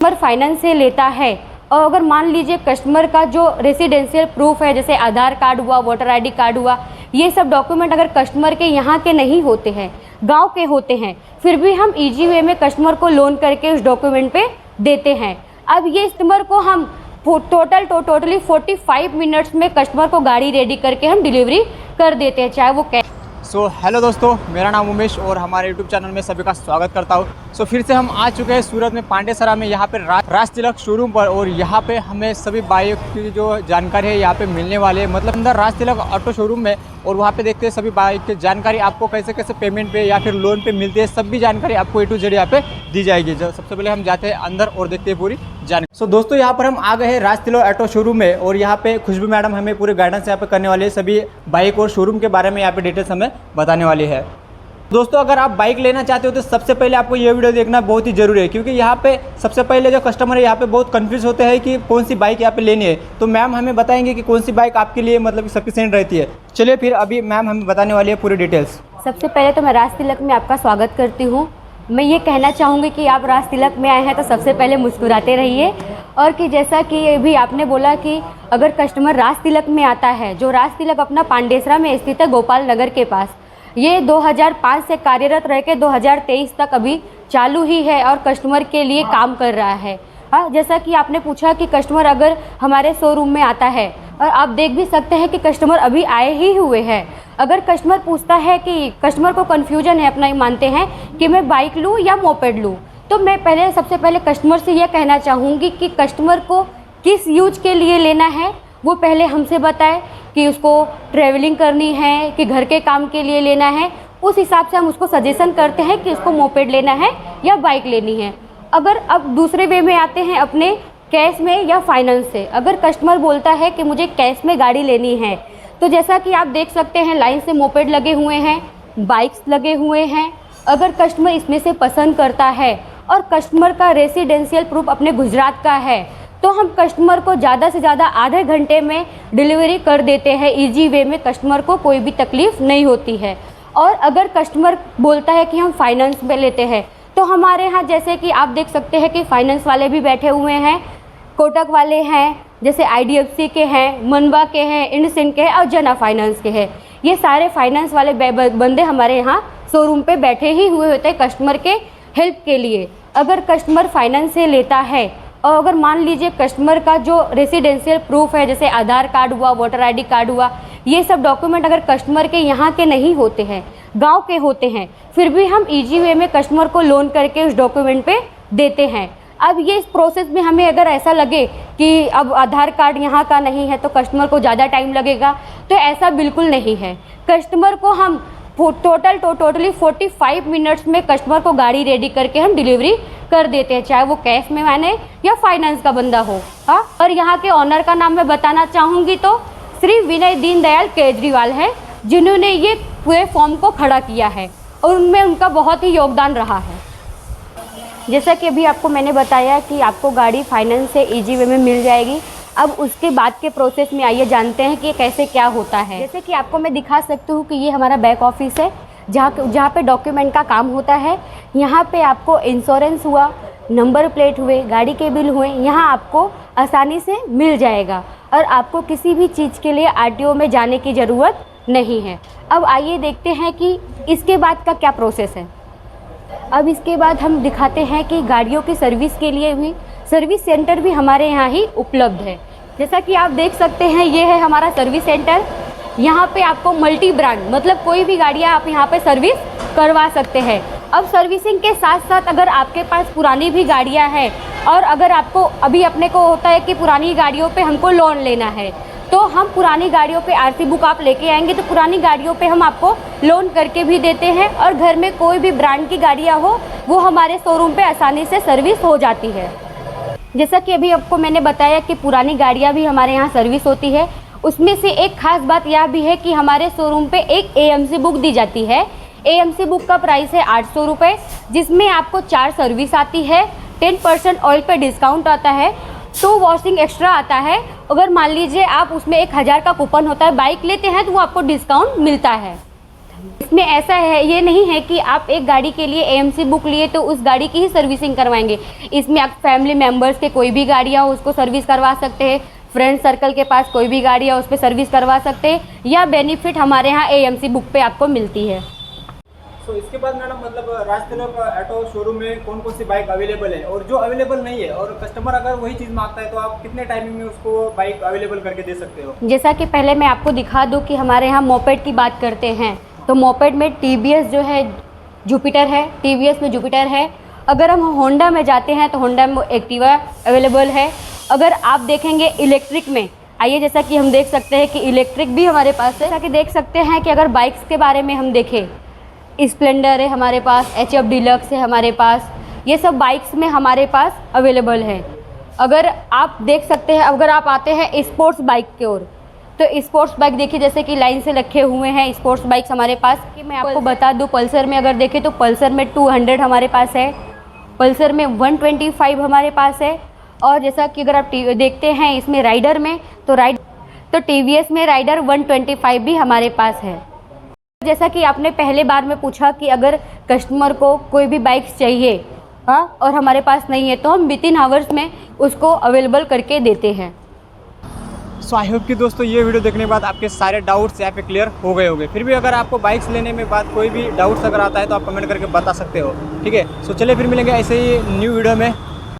Customer finance से लेता है और अगर मान लीजिए कस्टमर का जो रेसिडेंशियल प्रूफ है, जैसे आधार कार्ड हुआ, वोटर आईडी कार्ड हुआ, ये सब डॉक्यूमेंट अगर कस्टमर के यहाँ के नहीं होते हैं, गांव के होते हैं, फिर भी हम इजी वे में कस्टमर को लोन करके उस डॉक्यूमेंट पे देते हैं। अब ये कस्टमर को हम टोटली 45 मिनट्स में कस्टमर को गाड़ी रेडी करके हम डिलीवरी कर देते हैं, चाहे वो कैश। हेलो दोस्तों, मेरा नाम उमेश और हमारे यूट्यूब चैनल में सभी का स्वागत करता हूँ। फिर से हम आ चुके हैं सूरत में पांडेसरा में, यहाँ पे राज तिलक शोरूम पर। और यहाँ पे हमें सभी बाइक की जो जानकारी है यहाँ पे मिलने वाले है, मतलब अंदर राज तिलक ऑटो शोरूम में। और वहाँ पे देखते हैं सभी बाइक की जानकारी आपको कैसे कैसे पेमेंट पे या फिर लोन पे मिलती है, सब भी जानकारी आपको A to Z यहाँ पे दी जाएगी। सबसे पहले हम जाते हैं अंदर और देखते हैं पूरी जानकारी। दोस्तों, यहाँ पर हम आ गए हैं राज तिलक ऑटो शोरूम में और यहाँ पे खुशबू मैडम हमें पूरे गाइडेंस यहाँ पे करने वाली है, सभी बाइक और शोरूम के बारे में यहाँ पे डिटेल्स हमें बताने वाली है। दोस्तों, अगर आप बाइक लेना चाहते हो तो सबसे पहले आपको ये वीडियो देखना बहुत ही ज़रूरी है, क्योंकि यहाँ पे सबसे पहले जो कस्टमर है यहाँ पे बहुत कंफ्यूज होते हैं कि कौन सी बाइक यहाँ पे लेनी है। तो मैम हमें बताएंगे कि कौन सी बाइक आपके लिए मतलब सफिशिएंट रहती है। चलिए फिर अभी मैम हमें बताने वाली है पूरी डिटेल्स। सबसे पहले तो मैं राज तिलक में आपका स्वागत करती हूँ। मैं ये कहना चाहूँगी कि आप राज तिलक में आए हैं तो सबसे पहले मुस्कुराते रहिए। और कि जैसा कि भी आपने बोला कि अगर कस्टमर राज तिलक में आता है, जो राज तिलक अपना पांडेसरा में स्थित है, गोपाल नगर के पास, ये 2005 से कार्यरत रह के 2023 तक अभी चालू ही है और कस्टमर के लिए काम कर रहा है। हाँ, जैसा कि आपने पूछा कि कस्टमर अगर हमारे शोरूम में आता है, और आप देख भी सकते हैं कि कस्टमर अभी आए ही हुए हैं। अगर कस्टमर पूछता है कि कस्टमर को कन्फ्यूजन है, अपना ही मानते हैं कि मैं बाइक लूँ या मोपेड लूँ, तो मैं सबसे पहले कस्टमर से यह कहना चाहूँगी कि कस्टमर को किस यूज के लिए लेना है वो पहले हमसे बताए, कि उसको ट्रैवलिंग करनी है कि घर के काम के लिए लेना है। उस हिसाब से हम उसको सजेशन करते हैं कि उसको मोपेड लेना है या बाइक लेनी है। अगर अब दूसरे वे में आते हैं अपने कैश में या फाइनेंस से, अगर कस्टमर बोलता है कि मुझे कैश में गाड़ी लेनी है, तो जैसा कि आप देख सकते हैं लाइन से मोपेड लगे हुए हैं, बाइक्स लगे हुए हैं। अगर कस्टमर इसमें से पसंद करता है और कस्टमर का रेसिडेंशियल प्रूफ अपने गुजरात का है, तो हम कस्टमर को ज़्यादा से ज़्यादा आधे घंटे में डिलीवरी कर देते हैं। इजी वे में कस्टमर को कोई भी तकलीफ़ नहीं होती है। और अगर कस्टमर बोलता है कि हम फाइनेंस में लेते हैं, तो हमारे यहाँ जैसे कि आप देख सकते हैं कि फाइनेंस वाले भी बैठे हुए हैं, कोटक वाले हैं, जैसे IDFC के हैं, मनवा के हैं, इंडसिंड के हैं और जना फाइनेंस के हैं। ये सारे फाइनेंस वाले बंदे हमारे यहाँ शोरूम पे बैठे ही हुए होते हैं कस्टमर के हेल्प के लिए। अगर कस्टमर फाइनेंस से लेता है और अगर मान लीजिए कस्टमर का जो रेसिडेंशियल प्रूफ है, जैसे आधार कार्ड हुआ, वोटर आईडी कार्ड हुआ, ये सब डॉक्यूमेंट अगर कस्टमर के यहाँ के नहीं होते हैं, गांव के होते हैं, फिर भी हम इजी वे में कस्टमर को लोन करके उस डॉक्यूमेंट पे देते हैं। अब ये इस प्रोसेस में हमें अगर ऐसा लगे कि अब आधार कार्ड यहाँ का नहीं है तो कस्टमर को ज़्यादा टाइम लगेगा, तो ऐसा बिल्कुल नहीं है। कस्टमर को हम टोटली 45 मिनट्स में कस्टमर को गाड़ी रेडी करके हम डिलीवरी कर देते हैं, चाहे वो कैश में माने या फाइनेंस का बंदा हो। हाँ, और यहाँ के ऑनर का नाम मैं बताना चाहूँगी तो श्री विनय दीनदयाल केजरीवाल है, जिन्होंने ये पूरे फॉर्म को खड़ा किया है और उनमें उनका बहुत ही योगदान रहा है। जैसा कि अभी आपको मैंने बताया कि आपको गाड़ी फाइनेंस से इजी वे में मिल जाएगी। अब उसके बाद के प्रोसेस में आइए जानते हैं कि कैसे क्या होता है। जैसे कि आपको मैं दिखा सकती हूँ कि ये हमारा बैक ऑफिस है, जहाँ पे डॉक्यूमेंट का काम होता है। यहाँ पे आपको इंश्योरेंस हुआ, नंबर प्लेट हुए, गाड़ी के बिल हुए, यहाँ आपको आसानी से मिल जाएगा और आपको किसी भी चीज़ के लिए RTO में जाने की ज़रूरत नहीं है। अब आइए देखते हैं कि इसके बाद का क्या प्रोसेस है। अब इसके बाद हम दिखाते हैं कि गाड़ियों की सर्विस के लिए भी सर्विस सेंटर भी हमारे यहाँ ही उपलब्ध है। जैसा कि आप देख सकते हैं, ये है हमारा सर्विस सेंटर। यहाँ पे आपको मल्टी ब्रांड, मतलब कोई भी गाड़ियाँ आप यहाँ पे सर्विस करवा सकते हैं। अब सर्विसिंग के साथ साथ अगर आपके पास पुरानी भी गाड़ियाँ हैं और अगर आपको अभी अपने को होता है कि पुरानी गाड़ियों पे हमको लोन लेना है, तो हम पुरानी गाड़ियों पे RC बुक आप लेके आएंगे तो पुरानी गाड़ियों पे हम आपको लोन करके भी देते हैं। और घर में कोई भी ब्रांड की गाड़ियाँ हो वो हमारे शोरूम पे आसानी से सर्विस हो जाती है। जैसा कि अभी आपको मैंने बताया कि पुरानी गाड़ियाँ भी हमारे यहाँ सर्विस होती है। उसमें से एक खास बात यह भी है कि हमारे शोरूम पे एक AMC बुक दी जाती है। AMC बुक का प्राइस है 800 रुपये, जिसमें आपको 4 सर्विस आती है, 10% ऑयल पे डिस्काउंट आता है, 2 वॉशिंग एक्स्ट्रा आता है। अगर मान लीजिए आप उसमें 1000 का कूपन होता है, बाइक लेते हैं तो वो आपको डिस्काउंट मिलता है। इसमें ऐसा है, ये नहीं है कि आप एक गाड़ी के लिए AMC बुक लिए तो उस गाड़ी की ही सर्विसिंग करवाएंगे। इसमें आप फैमिली मेम्बर्स के कोई भी गाड़ियाँ हो उसको सर्विस करवा सकते हैं, फ्रेंड सर्कल के पास कोई भी गाड़ी है उस पर सर्विस करवा सकते हैं, या बेनिफिट हमारे यहाँ AMC बुक पे आपको मिलती है। तो इसके बाद मैडम मतलब राज तिलक ऑटो शोरूम में कौन कौन सी बाइक अवेलेबल है, और जो अवेलेबल नहीं है और कस्टमर अगर वही चीज़ मांगता है तो आप कितने टाइमिंग में उसको बाइक अवेलेबल करके दे सकते हो? जैसा कि पहले मैं आपको दिखा दूँ कि हमारे यहाँ मोपेड की बात करते हैं तो मोपेड में TVS जो है जुपिटर है, TVS में जुपिटर है। अगर हम होंडा में जाते हैं तो होंडा में एक्टिवा अवेलेबल है। अगर आप देखेंगे इलेक्ट्रिक में, आइए जैसा कि हम देख सकते हैं कि इलेक्ट्रिक भी हमारे पास है। जैसा कि देख सकते हैं कि अगर बाइक्स के बारे में हम देखें, स्प्लेंडर है हमारे पास, HF डिलक्स है हमारे पास, ये सब बाइक्स में हमारे पास अवेलेबल है। अगर आप देख सकते हैं, अगर आप आते हैं स्पोर्ट्स बाइक की ओर तो स्पोर्ट्स बाइक देखिए जैसे कि लाइन से रखे हुए हैं स्पोर्ट्स बाइक्स हमारे पास। कि मैं आपको बता दूं, पल्सर में अगर देखें तो पल्सर में 200 हमारे पास है, पल्सर में 125 हमारे पास है। और जैसा कि अगर आप देखते हैं इसमें राइडर में तो TVS में राइडर 125 भी हमारे पास है। जैसा कि आपने पहले बार में पूछा कि अगर कस्टमर को कोई भी बाइक्स चाहिए और हमारे पास नहीं है तो हम विदिन आवर्स में उसको अवेलेबल करके देते हैं। सो आई होप कि दोस्तों ये वीडियो देखने के बाद आपके सारे डाउट्स यहाँ पे क्लियर हो गए होंगे। फिर भी अगर आपको बाइक्स लेने में बाद कोई भी डाउट्स अगर आता है तो आप कमेंट करके बता सकते हो, ठीक है। सो चलिए फिर मिलेंगे ऐसे ही न्यू वीडियो में।